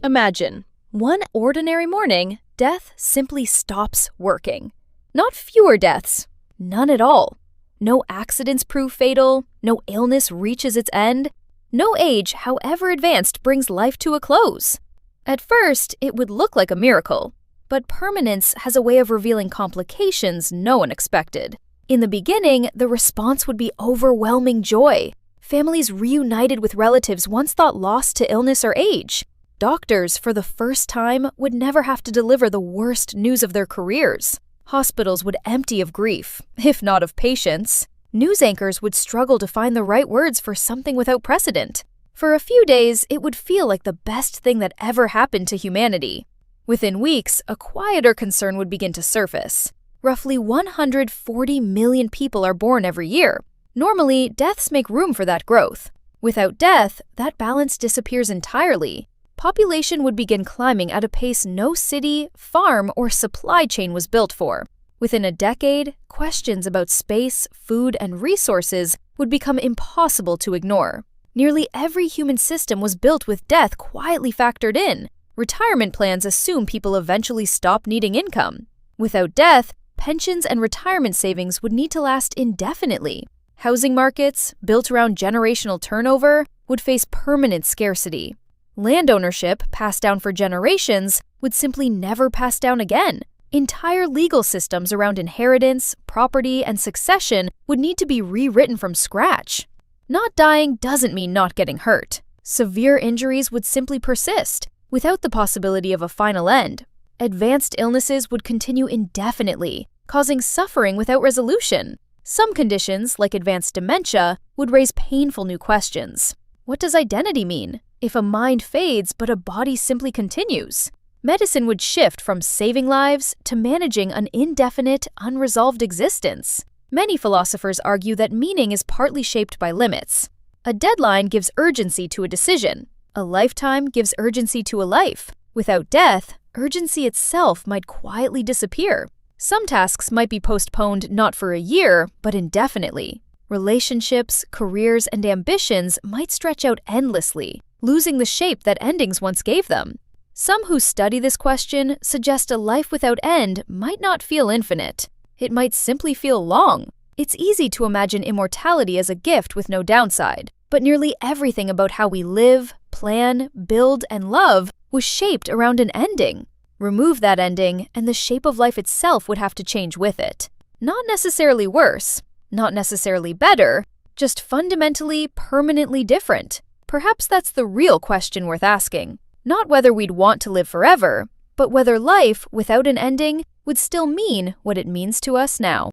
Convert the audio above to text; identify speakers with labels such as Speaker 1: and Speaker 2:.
Speaker 1: Imagine, one ordinary morning, death simply stops working. Not fewer deaths, none at all. No accidents prove fatal, no illness reaches its end, no age, however advanced, brings life to a close. At first, it would look like a miracle, but permanence has a way of revealing complications no one expected. In the beginning, the response would be overwhelming joy. Families reunited with relatives once thought lost to illness or age. Doctors, for the first time, would never have to deliver the worst news of their careers. Hospitals would empty of grief, if not of patience. News anchors would struggle to find the right words for something without precedent. For a few days, it would feel like the best thing that ever happened to humanity. Within weeks, a quieter concern would begin to surface. Roughly 140 million people are born every year. Normally, deaths make room for that growth. Without death, that balance disappears entirely. Population would begin climbing at a pace no city, farm, or supply chain was built for. Within a decade, questions about space, food, and resources would become impossible to ignore. Nearly every human system was built with death quietly factored in. Retirement plans assume people eventually stop needing income. Without death, pensions and retirement savings would need to last indefinitely. Housing markets, built around generational turnover, would face permanent scarcity. Land ownership, passed down for generations, would simply never pass down again. Entire legal systems around inheritance, property, and succession would need to be rewritten from scratch. Not dying doesn't mean not getting hurt. Severe injuries would simply persist, without the possibility of a final end. Advanced illnesses would continue indefinitely, causing suffering without resolution. Some conditions, like advanced dementia, would raise painful new questions. What does identity mean if a mind fades but a body simply continues? Medicine would shift from saving lives to managing an indefinite, unresolved existence. Many philosophers argue that meaning is partly shaped by limits. A deadline gives urgency to a decision. A lifetime gives urgency to a life. Without death, urgency itself might quietly disappear. Some tasks might be postponed not for a year, but indefinitely. Relationships, careers, and ambitions might stretch out endlessly, losing the shape that endings once gave them. Some who study this question suggest a life without end might not feel infinite. It might simply feel long. It's easy to imagine immortality as a gift with no downside, but nearly everything about how we live, plan, build, and love was shaped around an ending. Remove that ending, and the shape of life itself would have to change with it. Not necessarily worse, not necessarily better, just fundamentally, permanently different. Perhaps that's the real question worth asking. Not whether we'd want to live forever, but whether life without an ending would still mean what it means to us now.